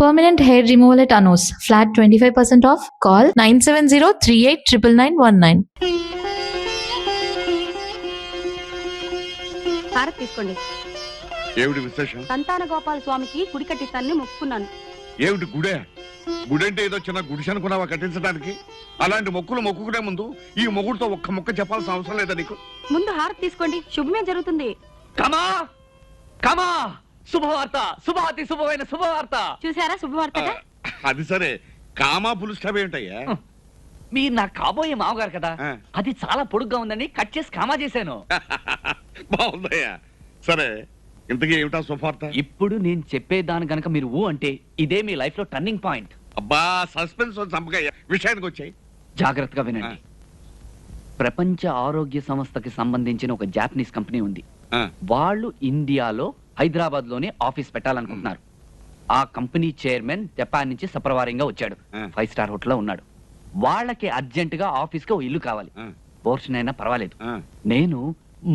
Permanent hair removal at Anos. Flat 25% off. Call 970-389919. హారతి తీసుకోండి. ఏమిటి విశేషం? సంతాన గోపాల స్వామికి గుడి కట్టిస్తానని మొక్కుకున్నాను. ఏమిటి గుడే? గుడంటే ఏదో చిన్న గుడిసె అనుకున్నావా కట్టించడానికి? అలాంటి మొక్కులు మొక్కుకునే ముందు ఈ మొగుడుతో ఒక్క మొక్క చెప్పాల్సిన అవసరం లేదా నీకు? ముందు హారతి తీసుకోండి, శుభమే జరుగుతుంది. కమా కమా శుభవార్త, శుభాతి శుభమైన శుభవార్త. చూసారా శుభవార్తగా? అది సరే, కామా పులుస్తావే ఉంటాయా? మీరు నా కాబోయే మామగారు కదా, ఆ. అది చాలా పొడుగ్గా ఉందని కట్ చేసి కామా చేశాను. బాగుందయ్యా. సరే, ఇంతకీ ఏమిటా శుభవార్త? ఇప్పుడు నేను చెప్పేదాని గనక మీరు ఊ అంటే ఇదే మీ లైఫ్ లో టర్నింగ్ పాయింట్. అబ్బా, సస్పెన్స్ చంపకయ్యా, విషయానికి వచ్చాయి. జాగ్రత్తగా వినండి. ప్రపంచ ఆరోగ్య సంస్థకి సంబంధించిన ఒక జాపనీస్ కంపెనీ ఉంది. వాళ్ళు ఇండియాలో హైదరాబాద్ లోనే ఆఫీస్ పెట్టాలనుకుంటున్నారు. ఆ కంపెనీ చైర్మన్ జపాన్ నుంచి సపరవారంగా వచ్చాడు. 5 స్టార్ హోటల్ లో ఉన్నాడు. వాళ్ళకి అర్జెంట్ గా ఆఫీస్ కి ఓ ఇల్లు కావాలి. పోర్షన్ అయినా పర్వాలేదు. నేను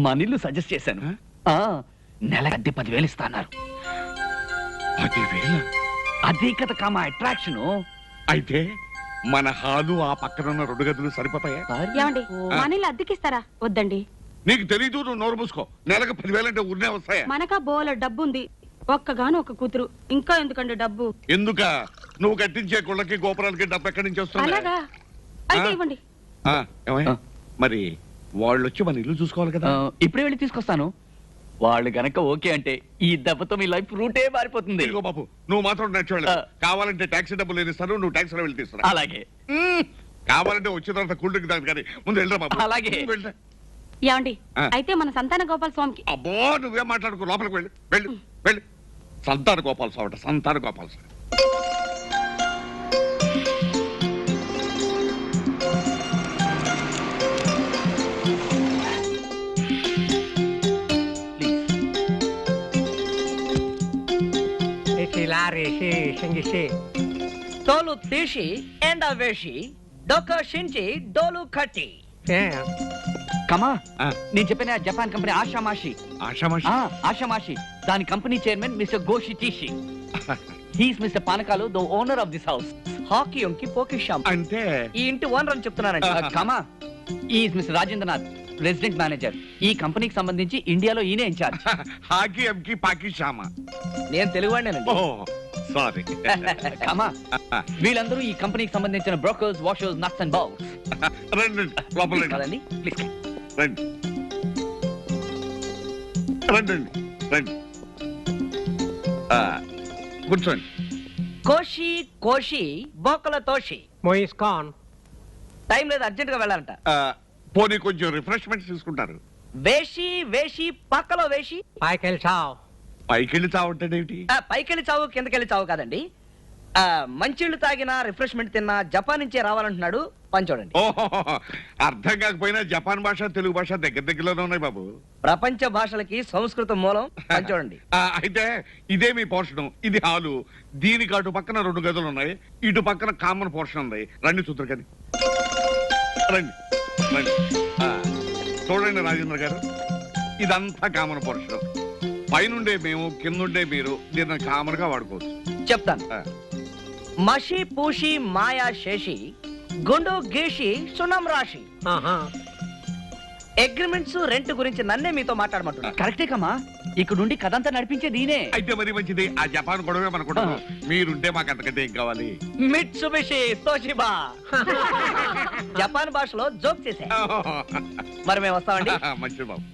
మన ఇల్లు సజెస్ట్ చేశాను. నెల అద్దె 10,000 ఇస్తాన్నారు. 10,000? అదే కదా కామా అట్రాక్షన్. అయితే మన హాలు ఆ పక్కన ఉన్న 2 గదులు సరిపోతాయా? ఏమండి, మనీళ్ళు అద్దెకిస్తారా? వద్దండి. నీకు తెలీదు, నువ్వు నోరు మూసుకో. నెలకు 10,000 అంటే ఊరినే వస్తాయా? మనకా బోల డబ్బు ఉంది, ఒక్కగాను ఒక కూతురు, ఇంకా ఎందుకండి డబ్బు? ఎందుక? నువ్వు కట్టించే గుళ్ళకి గోపురాలకి డబ్బు ఎక్కడి నుంచి వస్తుంది? అలాగా? అయితే ఇవ్వండి. మరి వాళ్ళు వచ్చి మన ఇల్లు చూసుకోవాలి కదా. ఇప్పుడే వెళ్ళి తీసుకొస్తాను. వాళ్ళు గనక ఓకే అంటే ఈ దెబ్బతో మీ లైఫ్ రూటే మారిపోతుంది. ఇదిగో బాబు, నువ్వు మాత్రం నడిచేవాళ్ళు. కావాలంటే టాక్సీ డబ్బులు నేను ఇస్తాను, నువ్వు టాక్సీలో వెళ్ళి తీసుకురా. అలాగే. కావాలంటే వచ్చిన తర్వాత కూల్ డ్రింక్ తాగు, కానీ ముందు వెళ్ళరా బాబు. అలాగే. వెళ్ళరా. ఏమండి, అయితే మన సంతాన గోపాల స్వామికి. అబ్బో, నువ్వేం మాట్లాడుకో, లోపలికి వెళ్ళి వెళ్ళి వెళ్ళి. సంతాన గోపాల స్వామి అంట, సంతాన గోపాల స్వామి. తోలు తీసి ఎండ వేసి డొక్క షించి డోలు కట్టి. కమా, నేను చెప్పిన జపాన్ కంపెనీ ఆషామాషి. ఆషామాషి దాని కంపెనీ చైర్మన్ మిస్టర్ గోషి టీషి. He's mister Panakalu, the owner of this house. హాకీ ఒంకి పోకీ షాప్ అంటే ఈ ఇంటి ఓనర్ అని చెప్తున్నానండి. Comma, is mister Rajendranath, resident manager. ఈ కంపెనీకి సంబంధించి ఇండియాలో ఈయనే ఇన్ఛార్జ్. హాకీ ఎంకి పాకీ షామా. నేను తెలుగువాడినేనండి. సారీ. కమా, వీళ్ళందరూ ఈ కంపెనీకి సంబంధించిన brokers, washers, nuts and bowls. రండి లోపల కదండి, ప్లీజ్ రండి రండి రండి. కూర్చోండి. కోషి కోషి బోకల తోషి. మోయిస్ ఖాన్. టైం లేదు, అర్జెంట్ గా వెళ్ళాలంట. పోనీ కొంచెం రిఫ్రెష్మెంట్స్ తీసుకుంటారు. వేషి వేషి పక్కలో వేషి. పైకెళ్ళి చావ్. పైకెళ్ళి చావుంటాడేమిటి? పైకెళ్ళి చావు కిందకెళ్ళి చావు కాదండి. మంచిళ్ళు తాగినా రిఫ్రెష్మెంట్ తిన్నా జపాన్ నుంచే రావాలంటున్నాడు. పని చూడండి. ఓహో, అర్థం కాకపోయినా జపాన్ భాష తెలుగు భాష దగ్గర దగ్గరలోనే ఉన్నాయి బాబు. ప్రపంచ భాషలకి సంస్కృతం మూలం. పని చూడండి. అయితే ఇదే మీ పోర్షన్, ఇది హాలు. దీనికి అటు పక్కన 2 గదులు ఉన్నాయి, ఇటు పక్కన కామన్ పోర్షన్ ఉంది. రండి చూద్దరు కానీ. రండి రండి. చూడండి రాజేంద్ర గారు, ఇదంతా కామన్ పోర్షన్. పైనుండే మేము, కిందుండే మీరు దీన్ని కామన్ గా వాడుకోవచ్చు. చెప్తాను. మషి పూషి మాయా శేషి గుండు గీషి సున్నం రాశి. అగ్రిమెంట్స్, రెంట్ గురించి నన్నే మీతో మాట్లాడమంటున్నా. కరెక్టే కమా, ఇక్కడ నుండి కథంతా నడిపించేది ఈయనే. అయితే మరి మంచిది. ఆ జపాన్ గొడవే మనకుంటాం. మీరుంటే మాకు అంతకంటే ఏం కావాలి? Mitsubishi Toshiba. జపాన్ భాషలో జోక్ చేసా. మరి మేము వస్తామండి. మంచిది బాబు.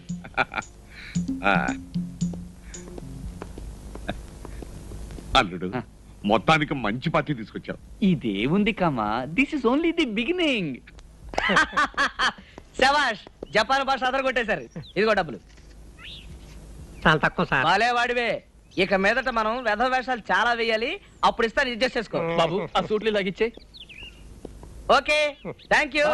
అల్లుడు, మొత్తానికి మంచి పార్టీ తీసుకొచ్చావు. ఇదేముంది comma, this is only the beginning. శబాష్, జపాన్ భాష అదరగొట్టేశారు. ఇదిగో డబ్బులు. చాలా తక్కువ సార్. బాలే వాడివే. ఇక మీదట మనం వెధ వేషాలు చాలా వేయాలి. అప్పుడు ఇస్తాను, అడ్జస్ట్ చేసుకో. బాబు, ఆ సూట్లు లాగిచ్చే. Okay, thank you.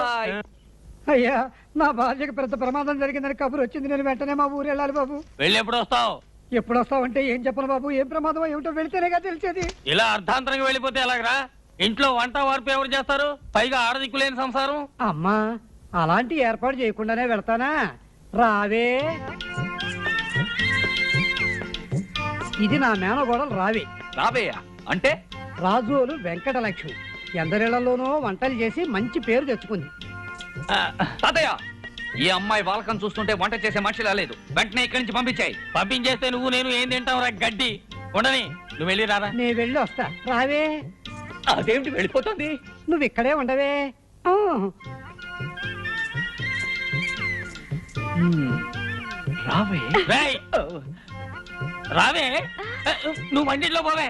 అయ్యా, నా భార్యకి పెద్ద ప్రమాదం జరిగిందని కబురు వచ్చింది. నేను వెంటనే మా ఊరు వెళ్ళాలి బాబు. వెళ్ళి ఎప్పుడు వస్తావు? ఎప్పుడు వస్తావంటే ఏం చెప్పను బాబు. ఏం ప్రమాదం ఏమిటో వెళితేనేగా తెలిసేది. ఇలా అర్ధాంతరంగా వెళ్ళిపోతే ఎలాగరా? ఇంట్లో వంట వార్పు ఎవరు చేస్తారు? పైగా ఆడదిక్కులేని సంసారం. అమ్మా, అలాంటి ఏర్పాటు చేయకుండానే వెళ్తానా? రావే. ఇది నా మేనగోడలు రావే. రావే, అంటే రాజులు వెంకటలక్ష్మి ఎందరిళ్లలోనో వంటలు చేసి మంచి పేరు తెచ్చుకుంది. తాతయ్య, ఈ అమ్మాయి వాళ్ళకం చూస్తుంటే వంట చేసే మనిషిలా లేదు. వెంటనే ఇక్కడి నుంచి పంపించాయి. పంపించేస్తే నువ్వు నేను ఏం తింటావు రా గడ్డి. ఉండని, నువ్వు వెళ్ళి రారా. నేను వెళ్ళి వస్తా. రావే. అదేమిటి వెళ్ళిపోతుంది? నువ్వు ఇక్కడే ఉండవే. ఆ. రావే. రేయ్, రావే. నువ్వు వంటిట్లో పోవే.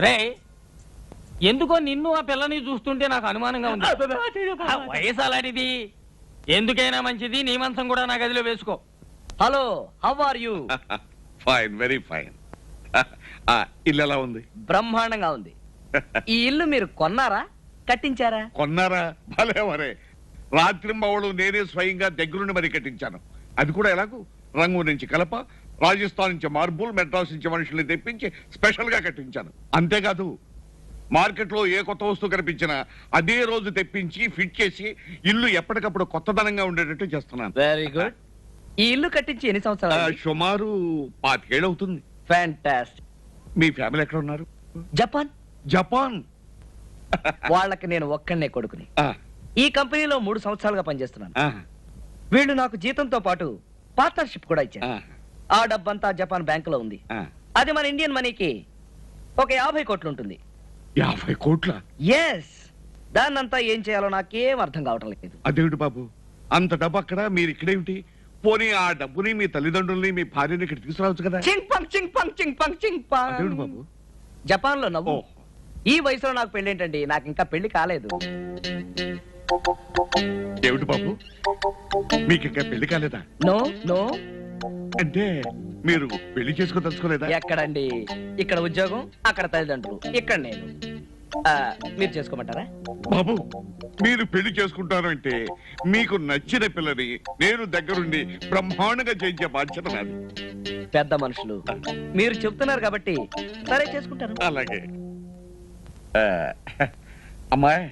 రే, ఎందుకో నిన్ను ఆ పిల్లని చూస్తుంటే నాకు అనుమానంగా ఉంది. ఆ వయసు అలాంటిది. ఎందుకైనా మంచిది నీ మంచం కూడా నా గదిలో వేసుకో. Hello, how are you? Fine, very fine. ఇల్లు ఎలా ఉంది? బ్రహ్మాండంగా ఉంది. ఈ ఇల్లు మీరు కొన్నారా, కట్టించారా? కొన్నారా? భలే మరే. రాత్రింబవళ్ళు నేనే స్వయంగా దగ్గరుండి మరి కట్టించాను. అది కూడా ఎలాగూ రంగు నుంచి కలప, రాజస్థాన్ నుంచి మార్బుల్, మెడ్రాస్ నుంచి మనుషుల్ని తెప్పించి స్పెషల్ గా కట్టించాను. అంతేకాదు, మార్కెట్ లో ఏ కొత్త వస్తువు కనిపించినా అదే రోజు తెప్పించి ఫిట్ చేసి ఇల్లు ఎప్పటికప్పుడు కొత్తదనంగా ఉండేటట్టు చేస్తున్నాను. Very good. ఈ ఇల్లు కట్టించి ఎన్ని సంవత్సరాలు? సుమారు 25 ఏళ్ళు అవుతుంది. ఫ్యాంటాస్టిక్. మీ ఫ్యామిలీ ఎక్కడ ఉన్నారు? జపాన్. జపాన్. వాళ్ళకి నేను ఒక్కనే కొడుకుని. ఆ, ఈ కంపెనీలో 3 సంవత్సరాలుగా పనిచేస్తున్నాను. ఆ, వీళ్ళు నాకు జీతంతో పాటు పార్ట్నర్షిప్ కూడా ఇచ్చారు. ఆ, ఆ డబ్బంతా జపాన్ బ్యాంకులో ఉంది. ఆ. అది మన ఇండియన్ మనీకి ఒక 50 కోట్లు ఉంటుంది. 50 కోట్ల? ఎస్. దాన్నంతా ఏం చేయాలో నాకేం అర్థం కావటం లేదు. అదేమిటి బాబు, అంత డబ్బు అక్కడ, మీరు ఇక్కడేమిటి? పోనీ ఆ డబ్బుని మీ తల్లిదండ్రుల్ని మీ భార్యని ఇక్కడ తీసుకురావచ్చు కదా. చింగ్ పంగ్ చింగ్ పంగ్ చింగ్ పంగ్ చింగ్ అదేమిటి పంగ్. బాబు? జపాన్ లో నవ్వు. ఓ, ఈ వయసులో నాకు పెళ్లి ఏంటండి? నాకు ఇంకా పెళ్లి కాలేదు. ఏమిటి బాబు, మీకు ఇంకా పెళ్లి కాలేదా? No no. అంటే మీరు పెళ్లి చేసుకోదలుచుకోలేదా? ఎక్కడండి? ఇక్కడ ఉద్యోగం, అక్కడ తల్లిదండ్రులు, ఇక్కడ నేను. మీరు చేసుకోమంటారా? బాబు, మీరు పెళ్లి చేసుకుంటారు అంటే మీకు నచ్చిన పిల్లని నేను దగ్గరుండి బ్రహ్మాండంగా చేయించే బాధ్యత నాది. పెద్ద మనుషులు మీరు చెప్తున్నారు కాబట్టి సరే చేసుకుంటాను. అలాగే. అమ్మాయి,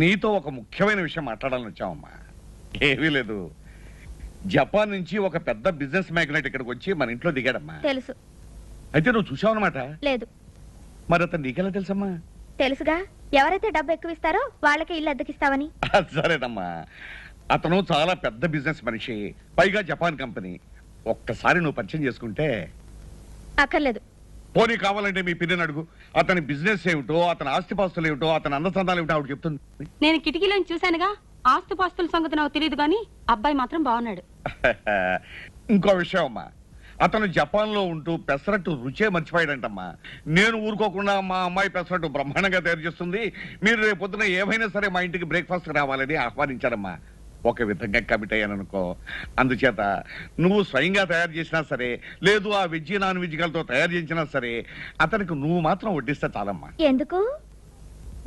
నీతో ఒక ముఖ్యమైన విషయం మాట్లాడాలని వచ్చామమ్మా. ఏమీ లేదు, జపాన్ నుంచి ఒక పెద్ద బిజినెస్ మ్యాగ్నెట్ ఇక్కడికి వచ్చి మన ఇంట్లో దిగాడమ్మా. తెలుసు. అయితే నువ్వు చూసావన్నమాట. లేదు. మరి అతను నీకెలా తెలుసమ్మా? తెలుసుగా, ఎవరైతే డబ్బు ఎక్కువ ఇస్తారో వాళ్ళకి ఇల్లు అద్దెకిస్తావని. సరేనమ్మా, అతను చాలా పెద్ద బిజినెస్ మనిషి, పైగా జపాన్ కంపెనీ. ఒక్కసారి నువ్వు పరిచయం చేసుకుంటే. అక్కర్లేదు. పోనీ కావాలంటే మీ పిల్లని అడుగు. అతని బిజినెస్ ఏమిటో, అతని ఆస్తిపాస్తులు ఏమిటో, అతని అందచందాలు ఏమిటో ఆవిడ చెప్తుంది. నేను కిటికీలోంచి చూశానుగా. ఆస్తుపాస్తుల సంగతి నాకు తెలియదు కానీ అబ్బాయి మాత్రం బాగున్నాడు. ఇంకో విషయం అమ్మా, అతను జపాన్ లో ఉంటూ పెసరట్టు రుచే మర్చిపోయాడంటమ్మా. నేను ఊరుకోకుండా మా అమ్మాయి పెసరట్టు బ్రహ్మాండంగా తయారు చేస్తుంది, మీరు రేపు పొద్దున ఏమైనా సరే మా ఇంటికి బ్రేక్ఫాస్ట్ రావాలని ఆహ్వానించాడమ్మా. ఒక విధంగా కమిట్ అయ్యాననుకో. అందుచేత నువ్వు స్వయంగా తయారు చేసినా సరే, లేదు ఆ వెజ్ నాన్ వెజ్ తో తయారు చేసినా సరే, అతనికి నువ్వు మాత్రం వడ్డిస్తే చాలమ్మా. ఎందుకు?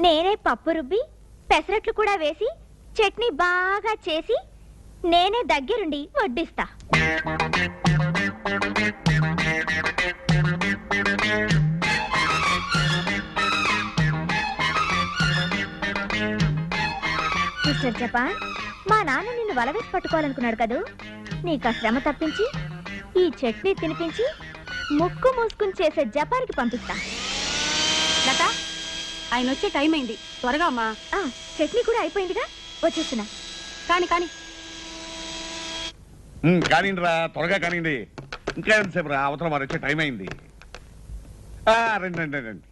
నేనే పప్పు రుబ్బి పెసరట్లు కూడా వేసి చట్నీ బాగా చేసి నేనే దగ్గరుండి వడ్డిస్తా. మిస్టర్ జపాన్, మా నాన్న నిన్ను వలవేసి పట్టుకోవాలనుకున్నాడు కదూ. నీకు ఆ శ్రమ తప్పించి ఈ చట్నీ తినిపించి ముక్కు మూసుకుని చేసే జపాన్కి పంపిస్తా. లత, ఆయన వచ్చే టైం అయింది, త్వరగా అమ్మా. చట్నీ కూడా అయిపోయిందిగా, వచ్చేస్తున్నా. కాని కాని కానివ్వండి రా, త్వరగా కానివ్వండి. ఇంకా ఎంతసేపు రా, అవతల మరి వచ్చే టైం అయింది. రండి రండి రండి,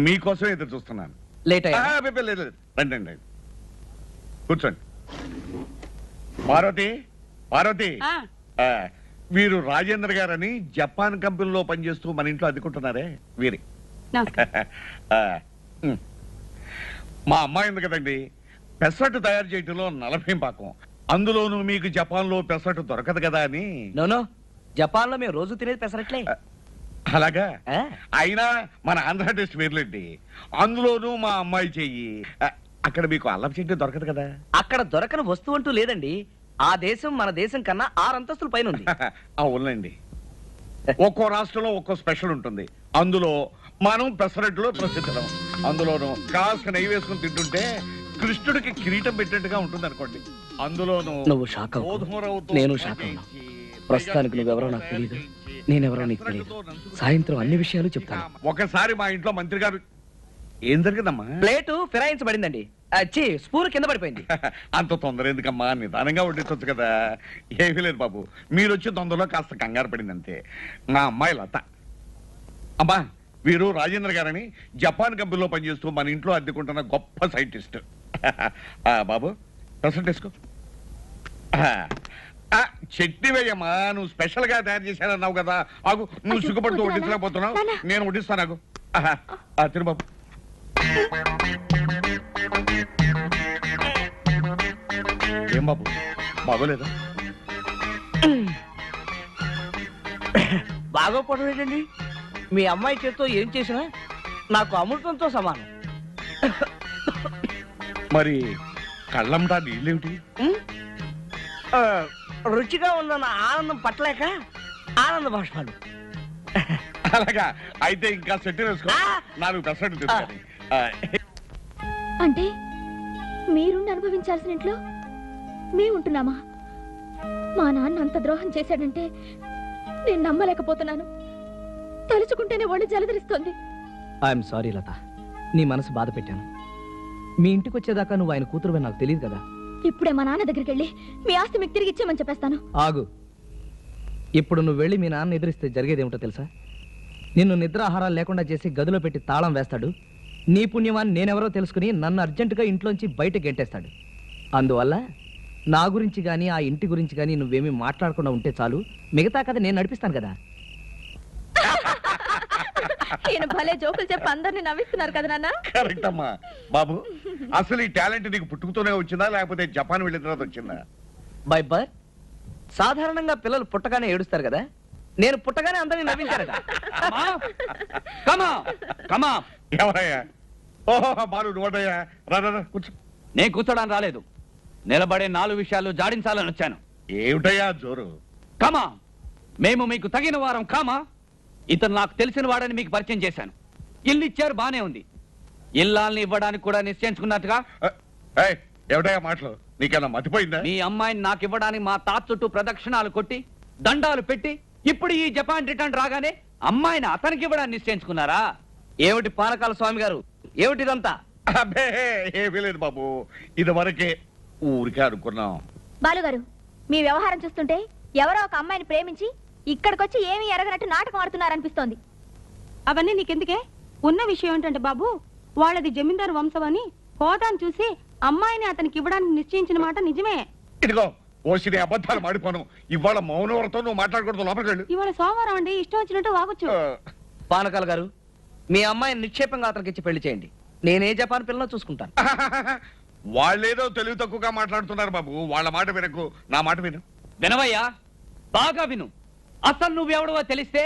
మీకోసం ఎదురు చూస్తున్నాను. లేట్ అయ్యా? లేదు లేదు, రండి రండి, కూర్చోండి. పార్వతి, పార్వతి, ఆ, వీరు రాజేంద్ర గారని జపాన్ కంపెనీలో పనిచేస్తూ మన ఇంట్లో అదుకుంటున్నారే వీరి. నమస్కారం. మా అమ్మాయి ఉంది కదండి, పెసరట్టు తయారు చేయటంలో 40 పాకం. అందులోనూ మీకు జపాన్ లో పెసరట్టు దొరకదు కదా అని. నో, జపాన్ లో మేము రోజు తినేది పెసరట్లే. అలాగా? ఆ. అయినా మన ఆంధ్ర టెస్ట్ వేర్లేండి, అందులోనూ మా అమ్మాయి చెయ్యి. అక్కడ మీకు అల్లం చెట్టు దొరకదు కదా. అక్కడ దొరకని వస్తువు అంటూ లేదండి. ఆ దేశం మన దేశం కన్నా 6 అంతస్తుల పైన ఉంది. అవునండి, ఒక్కో రాష్ట్రంలో ఒక్కో స్పెషల్ ఉంటుంది. అందులో మనం పెసరట్టులో ప్రసిద్ధం. అందులోనూ కాస్త నెయ్యి వేసుకుని తింటుంటే కృష్ణుడికి కిరీటం పెట్టినట్టుగా ఉంటుంది అనుకోండి. అందులోనూ నువ్వు షాక్ అవ్వకు. గోధుమ రవ్వతో నేను షాక్ అవ్వను. ప్రస్తుతానికి నువ్వెవరో నాకు తెలీదు. నేనెవరో నీకు తెలియదు. సాయంత్రం అన్ని విషయాలు చెప్తాను. ఒకసారి మా ఇంట్లో మంత్రి గారు ఏం జరిగిందమ్మా? ప్లేటు ఫిరాయించబడిందండి. అచ్చి స్పూన్ కింద పడిపోయింది. అంత తొందర ఎందుకమ్మా, నిదానంగా వడ్డించవచ్చు కదా. ఏమీ లేదు బాబు, మీరు వచ్చే తొందరలో కాస్త కంగారు పడింది అంతే. మా అమ్మాయి లత అమ్మా, వీరు రాజేంద్ర గారని జపాన్ కంపెనీలో పనిచేస్తూ మన ఇంట్లో అద్దెకుంటున్న గొప్ప సైంటిస్ట్. బాబు ప్రసెంట్ వేసుకో. చట్నీ వేయమ్మా, నువ్వు స్పెషల్ గా తయారు చేశానన్నావు కదా. ఆగు, నువ్వు సిగ్గుపడుతూ వడ్డించలేకపోతున్నావు, నేను వడ్డిస్తాను. ఆగు. తిరు బాబు. ఏం బాబు, బాగోలేదా? బాగోపోవడం ఏంటండి? మీ అమ్మాయి చేత్తో ఏం చేసినా నాకు అమృతంతో సమానం. మరి కళ్ళంటా నీళ్ళేమిటి? రుచిగా ఉందన్న ఆనందం పట్టలేక ఆనంద భాష్పాలు. అలాగా, అయితే ఇంకా సెట్ వేసుకో. 4% తీసుకొని. అంటే మీరుండి అనుభవించాల్సిన ఇంట్లో మేము ఉంటున్నామా? మా నాన్న అంత ద్రోహం చేశాడంటే నేను నమ్మలేకపోతున్నాను. తలుచుకుంటేనే ఒళ్ళు జలదరిస్తోంది. ఐఎమ్ సారీ లత, నీ మనసు బాధ పెట్టాను. మీ ఇంటికి వచ్చేదాకా నువ్వు ఆయన కూతురువే నాకు తెలియదు కదా. ఇప్పుడే మా నాన్న దగ్గరికి వెళ్ళి మీ ఆస్తి మీకు తిరిగి ఇచ్చేమని చెప్పేస్తాను. ఆగు. ఇప్పుడు నువ్వు వెళ్ళి మీ నాన్న ఎదురిస్తే జరిగేదేమిటో తెలుసా? నిన్ను నిద్రాహారాలు లేకుండా చేసి గదిలో పెట్టి తాళం వేస్తాడు. నీ పుణ్యమాన్ని నేనెవరో తెలుసుకుని నన్ను అర్జెంటుగా ఇంట్లోంచి బయటకు గెంటేస్తాడు. అందువల్ల నా గురించి కానీ ఆ ఇంటి గురించి కానీ నువ్వేమీ మాట్లాడకుండా ఉంటే చాలు. మిగతా కథ నేను నడిపిస్తాను కదా. ఈయన భలే జోకులు చెప్పి అందరిని నవ్విస్తున్నారు కదా నాన్న. కరెక్ట్ అమ్మా. బాబు, అసలు ఈ టాలెంట్ నీకు పుట్టుకుతూనే వచ్చిందా లేకపోతే జపాన్ వెళ్ళిన తర్వాత వచ్చిందా? By birth. సాధారణంగా పిల్లలు పుట్టగానే ఏడుస్తారు కదా, నేను పుట్టగానే అందరినీ నవ్వించారట. ఎవరయ్యా? ఓహో, బాలు నువ్వడయ్యా. రా కూర్చో. నేను కూర్చోడానికి రాలేదు, నిలబడే 4 విషయాలు జాడించాలని వచ్చాను. ఏమిటయ్యా జోరు? కమా, మేము మీకు తగిన వారం. కామా, ఇతను నాకు తెలిసిన వాడని మీకు పరిచయం చేశాను. ఇల్లు ఇచ్చారు, బానే ఉంది. ఇల్లాల్ని ఇవ్వడానికి కూడా నిశ్చయించుకున్నట్టుగా. ఏమిటయ్యా మాటలు? నీకన్నా మతిపోయిందా? మీ అమ్మాయిని నాకు ఇవ్వడానికి మా తాత చుట్టూ ప్రదక్షిణాలు కొట్టి దండాలు పెట్టి ఇప్పుడు ఈ జపాన్ రిటర్న్ రాగానే అమ్మాయిని అతనికి ఇవ్వడానికి నిశ్చయించుకున్నారా? ఏమిటి పానకాల స్వామి గారు, ఏమిటిదంతా? అబ్బే ఏమీ లేదు బాబు, ఇది వరకే ఊరికే అనుకున్నాం. బాలుగారు, మీ వ్యవహారం చూస్తుంటే ఎవరో ఒక అమ్మాయిని ప్రేమించి ఇక్కడికొచ్చి ఏమీ ఎరగనట్టు నాటకం ఆడుతున్నారనిపిస్తోంది. అవన్నీ నీకెందుకే? ఉన్న విషయం ఏంటంటే బాబు, వాళ్ళది జమీందారు వంశం అని హోదాను చూసి అమ్మాయిని అతనికి ఇవ్వడానికి నిశ్చయించిన మాట నిజమే. ఇదిగో ఓసిని అబద్ధాలు మాడిపోను. ఇవాళ మౌనవరతో నువ్వు మాట్లాడకూడదు, లోపలికి వెళ్ళు. ఇవాళ సోమవారం అండి, ఇష్టం వచ్చినట్టు వాగొచ్చు. పానకాల గారు, మీ అమ్మాయిని నిక్షేపంగా అతనికి ఇచ్చి పెళ్లి చేయండి. నేనే జపాన్ పిల్లలో చూసుకుంటాను. వాళ్ళేదో తెలివి తక్కువగా మాట్లాడుతున్నారు బాబు, వాళ్ళ మాట వినకు, నా మాట విను. వినవయ్యా, బాగా విను. అసలు నువ్వెవడవో తెలిస్తే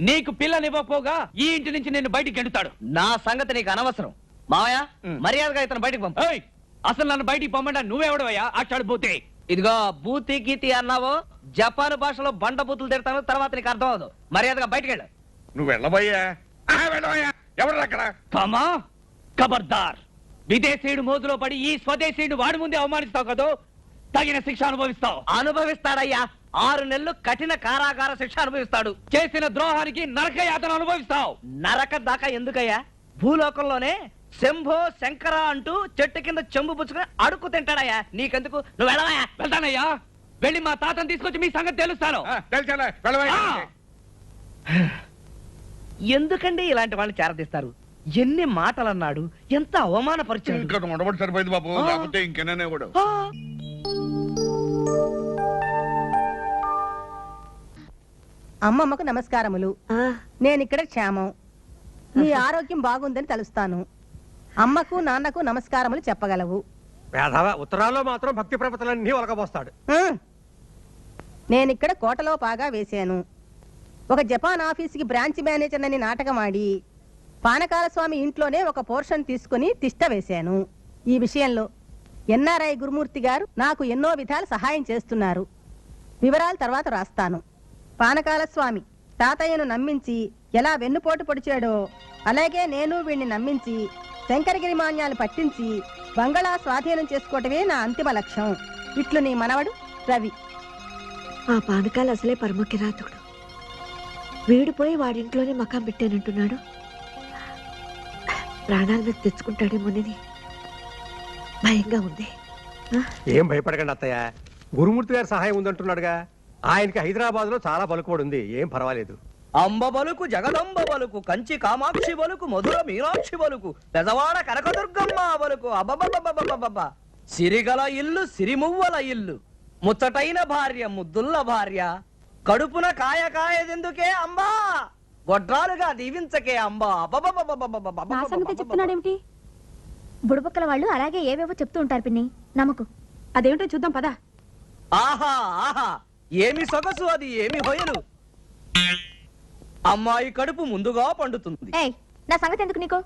నీకు పిల్లనివ్వకపోగా ఈ ఇంటి నుంచి నిన్ను బయటికి గెంటుతాడు. నా సంగతి నీకు అనవసరం. మావయ్య, మర్యాదగా ఇతను బయటికి పంప. అసలు నన్ను బయటికి పంపడా నువ్వెవడవయ్యా? అచ్చాడిపోతే ఇదిగో బూతి గీతి అన్నావో జపాన్ భాషలో బండ బూతులు తిడతాను, తర్వాత నీకు అర్థం అవదు. మర్యాదగా బయటికి వెళ్ళు. నువ్వు వెళ్ళబోయా? వెళ్ళబోయా? ఎవరు అక్కడ? కమా, ఖబర్దార్. విదేశీయుడు మోజులో పడి ఈ స్వదేశీయుడు వాడి ముందే అవమానిస్తావు కదా, తగిన శిక్ష అనుభవిస్తావు. అనుభవిస్తాడయ్యా, 6 నెలలు కఠిన కారాగార శిక్ష అనుభవిస్తాడు. చేసిన ద్రోహానికి నరక యాతన అనుభవిస్తావు. నరక దాకా ఎందుకయ్యా? భూలోకంలోనే శంభో శంకర అంటూ చెట్టు కింద చెంబు పుచ్చుకుని అడుక్కు తింటాడయ్యా. నీకెందుకు? నువ్వు వెళ్ళవయ్యా. వెళ్తానయ్యా, వెళ్ళి మా తాతను తీసుకొచ్చి మీ సంగతి తెలుస్తాను. ఎందుకండి ఇలాంటి వాళ్ళని చేరదీస్తారు? ఎన్ని మాటలు అన్నాడు, ఎంత అవమానపరిచాడు. ఇంకా ఉండబడి సరిపోయింది బాబు, లేకపోతే ఇంకెనే కూడా. అమ్మమ్మకు నమస్కారములు. నేనిక్కడ క్షేమం. నీ ఆరోగ్యం బాగుందని తలుస్తాను. అమ్మకు నాన్నకు నమస్కారములు చెప్పగలవు. ఉత్తరాల్లో మాత్రం భక్తి ప్రపతలన్నీ ఒలకబోస్తాడు. నేనిక్కడ కోటలో పాగా వేశాను. ఒక జపాన్ ఆఫీసుకి బ్రాంచ్ మేనేజర్ అని నాటకమాడి పానకాల స్వామి ఇంట్లోనే ఒక పోర్షన్ తీసుకుని తిష్ట వేశాను. ఈ విషయంలో ఎన్ఆర్ఐ గురుమూర్తి గారు నాకు ఎన్నో విధాలు సహాయం చేస్తున్నారు. వివరాలు తర్వాత రాస్తాను. పానకాల స్వామి తాతయ్యను నమ్మించి ఎలా వెన్నుపోటు పొడిచాడో అలాగే నేను వీణ్ణి నమ్మించి శంకరగిరి మాన్యాలు పట్టించి బంగళా స్వాధీనం చేసుకోవటమే నా అంతిమ లక్ష్యం. ఇట్లు నీ మనవడు రవి. ఆ పానకాలు అసలే పరమ కిరాతకుడు. వీడిపోయి వాడింట్లోనే మకాం పెట్టానంటున్నాడు. ప్రాణాల మీద తెచ్చుకుంటాడేమోనని భయంగా ఉంది. ఏం భయపడకండి అత్తయ్య, గురుమూర్తి గారి సహాయం ఉందంటున్నాడుగా. ఆయనకి హైదరాబాద్ లో చాలా పలుకుబడి ఉంది, ఏం పర్వాలేదు. అంబ బలుకు జగదంబ బలుకు కంచి కామాక్షి బలుకు మధుర మీనాక్షి బలుకు పెదవాడ కనకదుర్గమ్మ బలుకు అబ్బబ్బబ్బబ్బబ్బబ్బ. సిరిగల ఇల్లు సిరిమువ్వల ఇల్లు, ముచ్చటైన భార్య ముద్దుల్ల భార్య, కడుపున కాయ కాయదెందుకే అంబా, గొడ్రాలుగా దీవించకే అంబా. నా సంగతి చెప్తున్నాడేమిటి? బుడబుక్కల వాళ్ళు అలాగే ఏవేవో చెప్తూ ఉంటారు పిన్ని, నమ్మకు. అదేమిటో చూద్దాం పదా. ఆహా ఆహా, ఏమి సొగసు అది, ఏమి హొయలు. అమ్మాయి కడుపు ముందుగా పండుతుంది. ఏయ్, నా సంగతి ఎందుకు నీకు?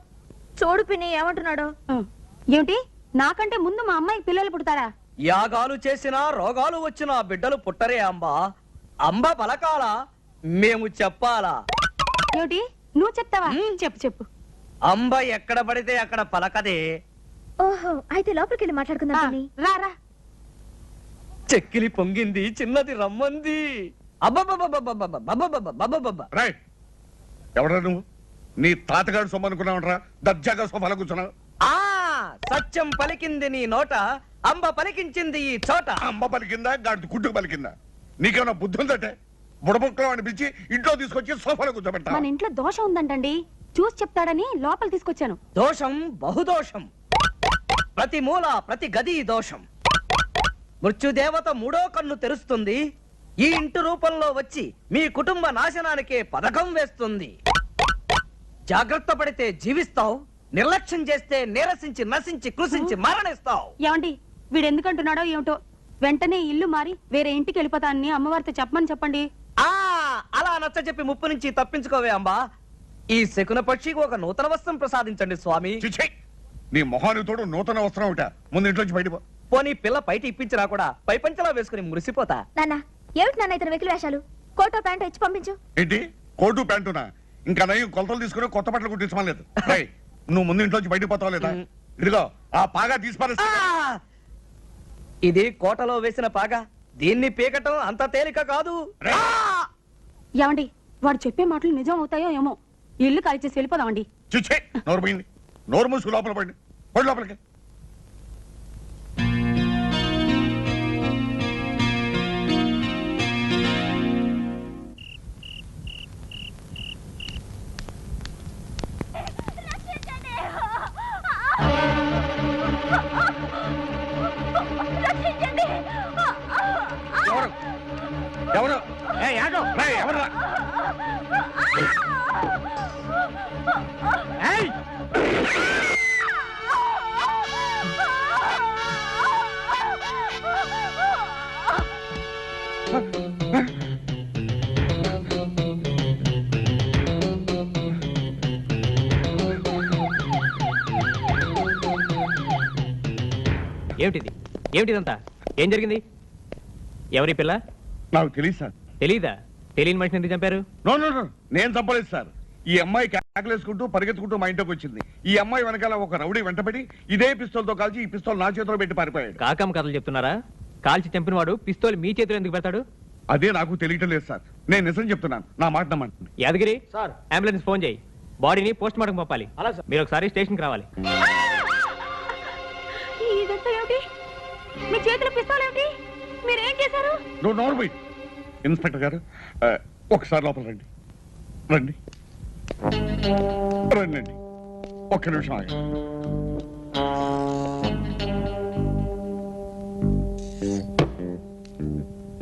చూడు పిన్ని ఏమంటున్నాడు. ఏమిటి, నాకంటే ముందు మా అమ్మాయికి పిల్లలు పుడతారా? యాగాలు చేసినా రోగాలు వచ్చినా బిడ్డలు పుట్టరే అంబా. అంబ పలకాల, మేము చెప్పాలా? ఏమిటి, నువ్వు చెప్తావా? చెప్పు చెప్పు. అంబ ఎక్కడ పడితే అక్కడ పలకదే. ఓహో, అయితే లోపలికి వెళ్ళి మాట్లాడుకుందాం పిన్ని. రా రా. చెక్కిలి పొంగింది, చిన్నది రమ్మంది. అబ్బబ్బబ్బబ్బబ్బబ్బబ్బబ్బబ్బబ్బబ్బబ్బ. రైట్, ఎవరా నువ్వు? నీ తాతగాడు సొమ్ము అనుకున్నావురా, దర్జాగా సోఫాలో కూర్చున్నావు. ఆ సత్యం పలికింది నీ నోట, అంబ పలికించింది ఈ చోట. అమ్మ పలికిందా, గాడి గుడ్డుకు పలికిందా? నీకేమైనా బుద్ధి ఉందటే? బుడబుక్కలో అనిపించి ఇంట్లో తీసుకొచ్చి సోఫాలో కూర్చోబెట్టా. మన ఇంట్లో దోషం ఉందంటండి, చూసి చెప్తాడని లోపల తీసుకొచ్చాను. దోషం బహుదోషం, ప్రతి మూల ప్రతి గది దోషం. మృత్యుదేవత మూడో కన్ను తెరుస్తుంది, ఈ ఇంటి రూపంలో వచ్చి మీ కుటుంబ నాశనానికే పథకం వేస్తుంది. జాగ్రత్త పడితే జీవిస్తావు, నిర్లక్ష్యం చేస్తే నీరసించి నశించి కృషించి మరణిస్తావు. ఏమండి, వీడు ఎందుకంటున్నాడో ఏమిటో, వెంటనే ఇల్లు మారి వేరే ఇంటికి వెళ్ళిపోతానని అమ్మవారితో చెప్పమని చెప్పండి. ఆ అలా నచ్చ చెప్పి ముప్పు నుంచి తప్పించుకోవే అంబా. ఈ శకున పక్షికి ఒక నూతన వస్త్రం ప్రసాదించండి స్వామి. చిచ్చే, నీ మొహానికి తోడు నూతన వస్త్రం ఒకట, ముందు ఇంట్లోంచి బయటపో. పోనీ పిల్ల బయట ఇప్పించినా కూడా పై పంచలా వేసుకుని మురిసిపోతా. నాన్న, ఏమిటి నాన్న ఇతను వెకిలి వేషాలు? కోటో ప్యాంటు ఇచ్చి పంపించు. ఏంటి, కోటు ప్యాంటునా? ఇంకా నయం కొలతలు తీసుకుని కొత్త బట్టలు కుట్టించమలేదు. నువ్వు ముందు ఇంట్లోంచి బయటకు పోతావు లేదా? ఇదిగో ఆ పాగా తీసిపారేస్తా. ఇది కోటలో వేసిన పాగా, దీన్ని పీకటం అంత తేలిక కాదు. ఏమండి, వాడు చెప్పే మాటలు నిజం అవుతాయో ఏమో, ఇల్లు ఖాళీ చేసి వెళ్ళిపోదామండి. చిచ్చే, నోరు పోయింది, నోరు మూసుకు లోపల పడి పడి లోపలికి. ఎవరు? ఎవరు? ఏమిటిది, ఏమిటిదంతా? ఏం జరిగింది? ఎవరి పిల్ల? నాకు తెలియదు సార్. తెలీదా? తెలియని మనిషిని ఎందుకు చంపారు? నో నో నో, నేను చంపలేదు సార్. ఈ అమ్మాయి కేకలేసుకుంటూ పరిగెత్తుకుంటూ మా ఇంట్లోకి వచ్చింది. ఈ అమ్మాయి వెనకాల ఒక రౌడీ వెంటబడి ఇదే పిస్తోల్తో కాల్చి ఈ పిస్తోల్ నా చేతిలో పెట్టి పారిపోయాడు. కాకమ్మ కథలు చెప్తున్నారా? కాల్చి చంపిన వాడు పిస్తోల్ మీ చేతిలో ఎందుకు పెడతాడు? అదే నాకు తెలియటం లేదు సార్. నేను నిజం చెప్తున్నాను, నా మాట నమ్మండి. యాదగిరి సార్, అంబులెన్స్ ఫోన్ చేయి, బాడీని పోస్ట్ మార్టం పంపాలి. మీరు ఒకసారి స్టేషన్కి రావాలి. ఇదంతా ఏమిటి? మీ చేతిలో పిస్తోల్ ఏమిటి? మీరేం చేశారు? నువ్వు నోరు పోయి. ఇన్స్పెక్టర్ గారు, ఒకసారి లోపల రండి. రండి రండి అండి, ఒక్క నిమిషం ఆగండి.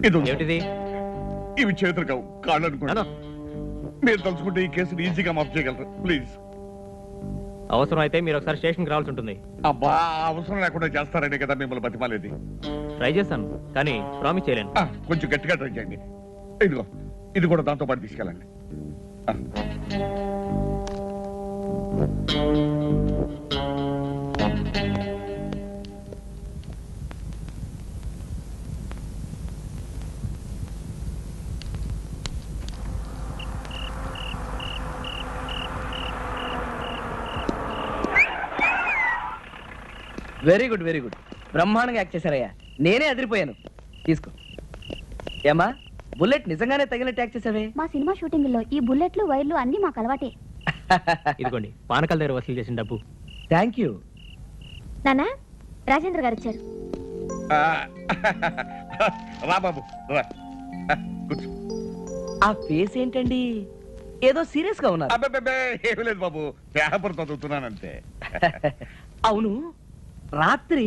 ఇది ఏమిటిది? ఇవి చేతులు కావు, కాళ్ళు అనుకోండి. మీరు తలుచుకుంటే ఈ కేసుని ఈజీగా మాఫ్ చేయగలరు. ప్లీజ్. అవసరం అయితే మీరు ఒకసారి స్టేషన్కి రావాల్సి ఉంటుంది. అబ్బా, అవసరం లేకుండా చేస్తారనే కదా మిమ్మల్ని బతిమాలేది. ట్రై చేస్తాను, కానీ ప్రామిస్ చేయలేను. కొంచెం గట్టిగా ట్రై చేయండి. ఇదిగో, ఇది కూడా దాంతో పాటు తీసుకెళ్ళండి. Very good, very good. బ్రహ్మాండంగా యాక్ట్ చేశారయ్యా. నేనే అదిరిపోయాను. తీసుకో. ఏమా, బుల్లెట్ నిజంగానే తగిన ట్యాక్ చేసావే. మా సినిమా షూటింగ్ లో ఈ బుల్లెట్లు వైర్లు అన్ని మాకు అలవాటే. ఇదిగోండి పానకాల దగ్గర వసూలు చేసిన డబ్బు. Thank you. నానా రాజేంద్ర గారు వచ్చారు. ఆ, రా బాబు రా. కూర్చో. ఆ ఫేస్ ఏంటండి, ఏదో సీరియస్ గా ఉన్నారు. అబ్బబ్బబ్బే, ఏమీ లేదు బాబు, పేపర్ చదువుతున్నానంతే. అవును, రాత్రి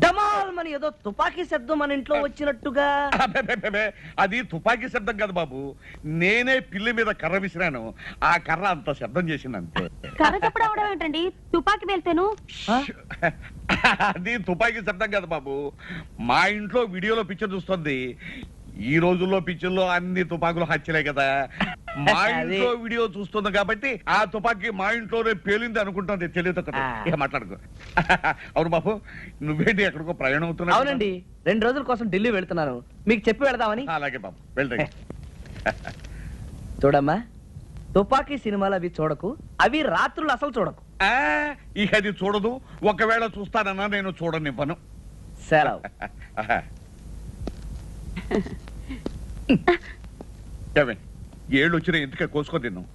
డమాల్ మన ఏదో తుపాకీ శబ్దం మన ఇంట్లో వచ్చినట్టుగా. అబ్బబ్బబ్బే, అది తుపాకీ శబ్దం కాదు బాబు, నేనే పిల్లి మీద కర్ర విసిరాను, ఆ కర్ర అంత శబ్దం చేసింది అంతే. కర్ర చెప్పడం అవడం ఏంటండి, తుపాకి వెళ్తేను. అది తుపాకీ శబ్దం కాదు బాబు, మా ఇంట్లో వీడియోలో పిక్చర్ చూస్తుంది. ఈ రోజుల్లో పిక్చర్లో అన్ని తుపాకులు హత్యలే కదా, మా ఇంట్లో వీడియో చూస్తుంది కాబట్టి ఆ తుపాకీ మా ఇంట్లోనే పేలింది అనుకుంటుంది. తెలియదు కదా, ఇక మాట్లాడుకో. అవును బాబు, నువ్వేంటి ఎక్కడికో ప్రయాణం అవుతున్నావు? అవునండి, 2 రోజుల కోసం ఢిల్లీ వెళ్తున్నాను, మీకు చెప్పి వెళదామని. అలాగే బాబు, వెళ్తాయి. చూడమ్మా, తుపాకీ సినిమాలు అవి చూడకు, అవి రాత్రులు అసలు చూడకు. ఇక అది చూడదు, ఒకవేళ చూస్తానన్నా నేను చూడనివ్వను. సెలవు. ఏళ్ళు వచ్చినా ఎందుకే కోసుకొని తిన్నావు?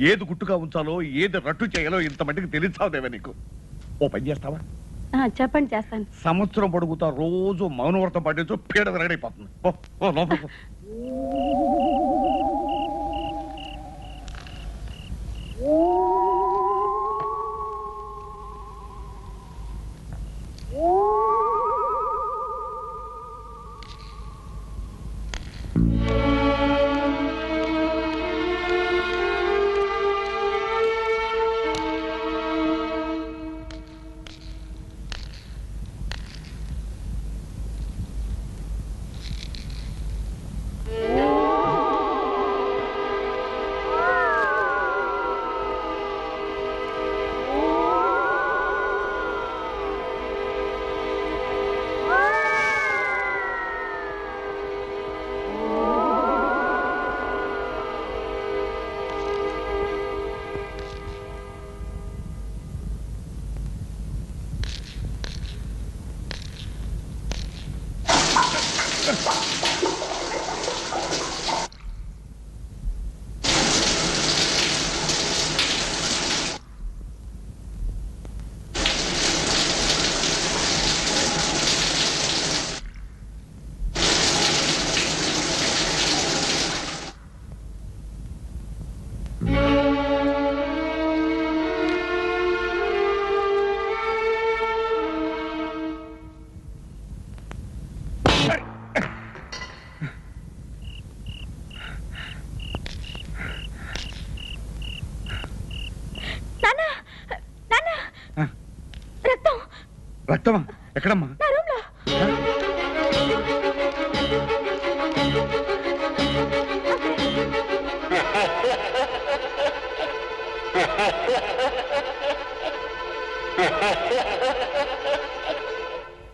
ఏది గుట్టుగా ఉంచాలో, ఏది రట్టు చేయాలో ఇంత మట్టికి తెలిసావుదేవా నీకు? ఓ పని చేస్తావా? చెప్పండి, చేస్తాను. సంవత్సరం పొడుగుతా రోజు మౌనవ్రతం పాటించు, పీడ విరగడైపోతుంది. ఓ లోపల. రక్తమా? ఎక్కడమ్మా?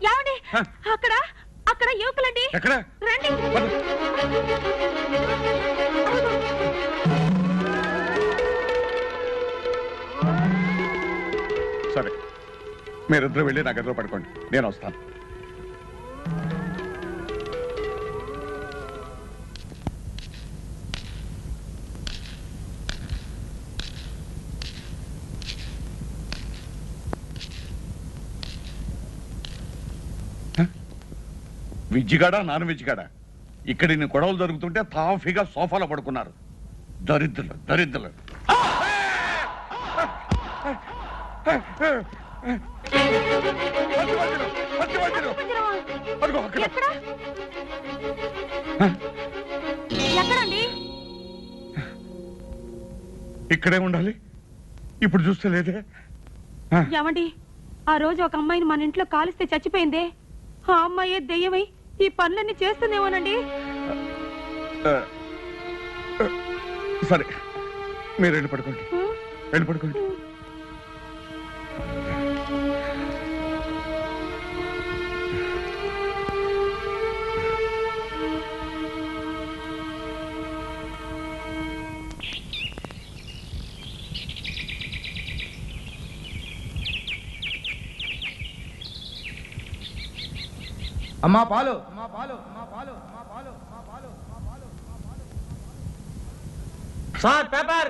ఏమండి, అక్కడ అక్కడ యువకులండి. ఎక్కడ? రండి. సరే, మీరిద్దరు వెళ్ళి నా గదిలో పడుకోండి, నేను వస్తాను. విజ్జిగాడా, నాన్ వెజ్జిగాడా? ఇక్కడ ఇన్ని గొడవలు జరుగుతుంటే తాఫీగా సోఫాలో పడుకున్నారు. దరిద్రులు, దరిద్రులు. ఎక్కడండి? ఇక్కడే ఉండాలి, ఇప్పుడు చూస్తే లేదే. ఏమండి, ఆ రోజు ఒక అమ్మాయిని మన ఇంట్లో కాలిస్తే చచ్చిపోయిందే, ఆ అమ్మాయే దెయ్యమై ఈ పనులన్నీ చేస్తుందేమోనండి. సరే, మీరు వెళ్ళి పడుకోండి, వెళ్ళి పడుకోండి. అమ్మా పాలు, అమ్మా పాలు, అమ్మా పాలు, అమ్మా పాలు, అమ్మా పాలు, అమ్మా పాలు, అమ్మా పాలు. Sir paper.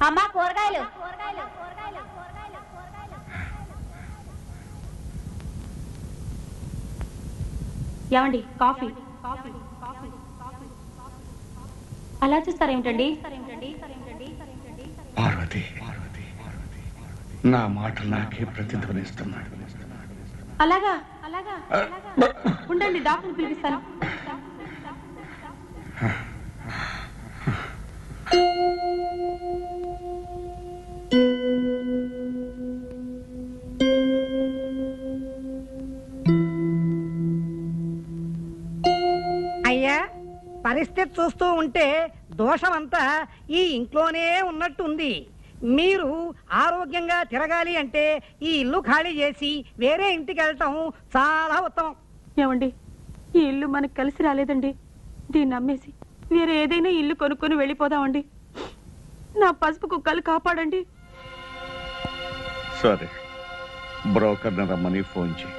అమ్మా కూరగాయలు. ఏమండి కాఫీ. అలా చూస్తారేమిటండి? పార్వతి నా మాట నాకే ప్రతిధ్వనిస్తున్నాడు. అలాగా ఉండండి, డాక్టర్ పిలిపిస్తాను. అయ్యా, పరిస్థితి చూస్తూ ఉంటే దోషమంతా ఈ ఇంట్లోనే ఉన్నట్టుంది. మీరు ఆరోగ్యంగా తిరగాలి అంటే ఈ ఇల్లు ఖాళీ చేసి వేరే ఇంటికి వెళ్ళటం చాలా ఉత్తమం. ఏమండి, ఈ ఇల్లు మనకు కలిసి రాలేదండి. దీన్ని అమ్మేసి వేరే ఏదైనా ఇల్లు కొనుక్కొని వెళ్ళిపోదామండి. నా పసుపు కుక్కలు కాపాడండి. సరే, బ్రోకర్ని రమ్మని ఫోన్ చేయి.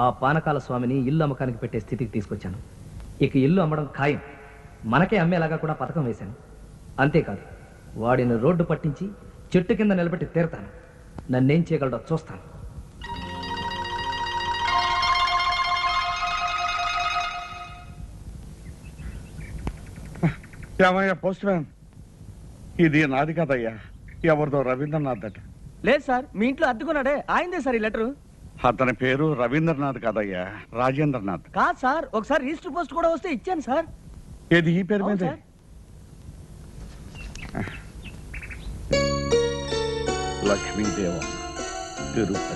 ఆ పానకాల స్వామిని ఇల్లు అమ్మకానికి పెట్టే స్థితికి తీసుకొచ్చాను. ఇక ఇల్లు అమ్మడం ఖాయం. మనకే అమ్మేలాగా కూడా పథకం వేశాను. అంతేకాదు, వాడిని రోడ్డు పట్టించి చెట్టు కింద నిలబెట్టి తీరతాను. నన్నేం చేయగలడో చూస్తాను. ఏమయ్యా పోస్ట్ మ్యాన్, ఇది నాది కదయ్యా, ఎవరిదో రవీంద్రనాథ్ అట. లేదు సార్, మీ ఇంట్లో అద్దుకున్నాడే ఆయనదే సార్ ఈ లెటరు. అతని పేరు రవీంద్రనాథ్ కాదయ్యా, రాజేంద్రనాథ్. కాదు సార్, ఒకసారి రిజిస్టర్ పోస్ట్ కూడా వస్తే ఇచ్చాను సార్. ఏది ఈ పేరు మీద? లక్ష్మీదేవ, తిరుపతి.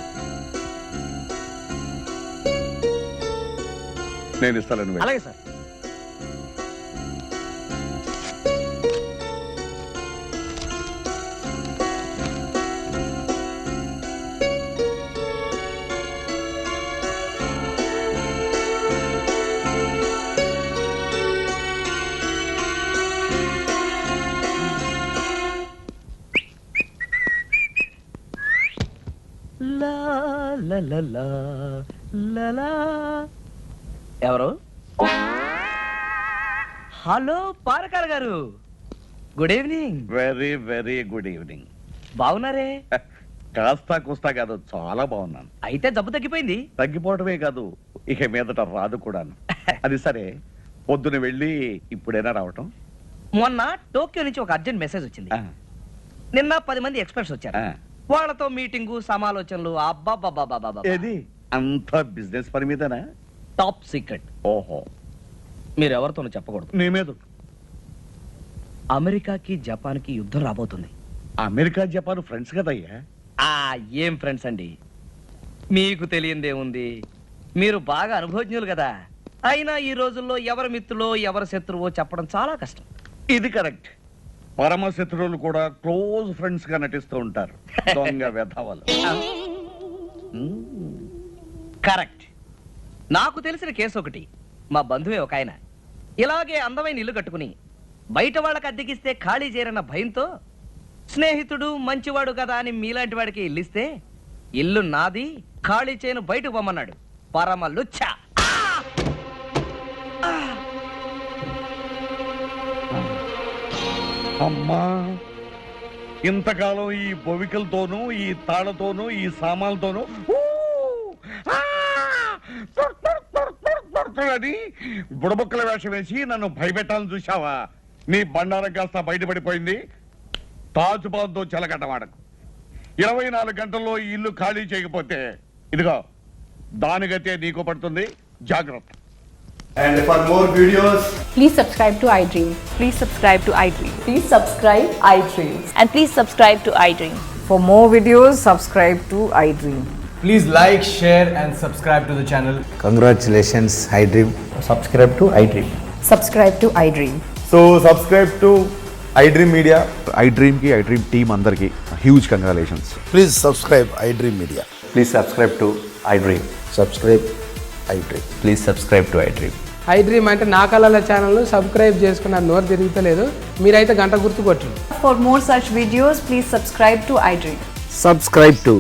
నేను ఇస్తాను. అలాగే సార్. ఎవరు? హలో పానకాల గారు, good evening. Very very good evening. బాగున్నారే? కాస్తా కూస్తా కాదు, చాలా బాగున్నాను. అయితే జబ్బు తగ్గిపోయింది? తగ్గిపోవటమే కాదు, ఇక మీదట రాదు కూడాను. అది సరే, పొద్దున వెళ్ళి ఇప్పుడైనా రావటం? మొన్న టోక్యో నుంచి ఒక అర్జెంట్ మెసేజ్ వచ్చింది. నిన్న 10 మంది ఎక్స్పర్ట్స్ వచ్చారు. వాళ్ళతో మీటింగు, సమాలోచనలు. అబ్బాబాబాబాబా, ఏది అంత బిజినెస్ పని మీదనా? Top secret. ఓహో, మీరు ఎవరితోనూ చెప్పకూడదు. నీ మీద. అమెరికాకి జపాన్కి యుద్ధం రాబోతుంది. అమెరికా జపాన్ ఫ్రెండ్స్ కదయ్యా. ఏం ఫ్రెండ్స్ అండి, మీకు తెలియందే ఉంది. మీరు బాగా అనుభవజ్ఞులు కదా. అయినా ఈ రోజుల్లో ఎవరి మిత్రులో ఎవరి శత్రువో చెప్పడం చాలా కష్టం. ఇది కరెక్ట్. పరమ శత్రువులు కూడా క్లోజ్ ఫ్రెండ్స్ గా నటిస్తూ ఉంటారు, దొంగ వెధవలు. కరెక్ట్. నాకు తెలిసిన కేసు ఒకటి. మా బంధువే ఒక ఆయన ఇలాగే అందమైన ఇల్లు కట్టుకుని బయట వాళ్ళకి అద్దెకిస్తే ఖాళీ చేయరన్న భయంతో స్నేహితుడు మంచివాడు కదా అని మీలాంటి వాడికి ఇల్లిస్తే ఇల్లు నాది, ఖాళీ చేయను, బయటకు పొమ్మన్నాడు. పరమ లుచ్చ. అమ్మా, ఇంతకాలం ఈ బొవికలతోనూ, ఈ తాళతోనూ, ఈ సామాన్లతోనూ అని బుడబుక్కల వేషం వేసి నన్ను భయపెట్టాలని చూశావా? నీ బండారం కాస్త బయటపడిపోయింది. తాజుబాద్తో చెలగట్టవాడకు. 24 గంటల్లో ఈ ఇల్లు ఖాళీ చేయకపోతే ఇదిగో దాని గతే నీకు పడుతుంది, జాగ్రత్త. And for more videos, please subscribe to iDream. Please subscribe to iDream. Please subscribe iDream. And please subscribe to iDream. For more videos, subscribe to iDream. please like, share and subscribe to the channel. Congratulations, iDream. Subscribe to iDream. Subscribe to iDream. So subscribe to iDream Media. iDream ki iDream team andarki huge congratulations. Please subscribe iDream Media. Please subscribe to iDream. Subscribe iDream. Please subscribe to iDream. iDream అంటే నా కళల channel subscribe చేసుకున్న నోరు తిరుగుతలేదు. మీరైతే గంట గుర్తు కొట్టండి. For more such videos, please subscribe to iDream. Subscribe to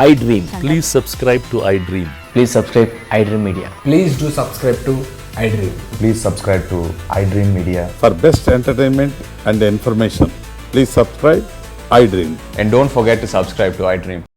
iDream. Please subscribe to iDream. Please subscribe iDream Media. Please do subscribe to iDream. Please subscribe to iDream Media. For best entertainment and information, please subscribe iDream. And don't forget to subscribe to iDream.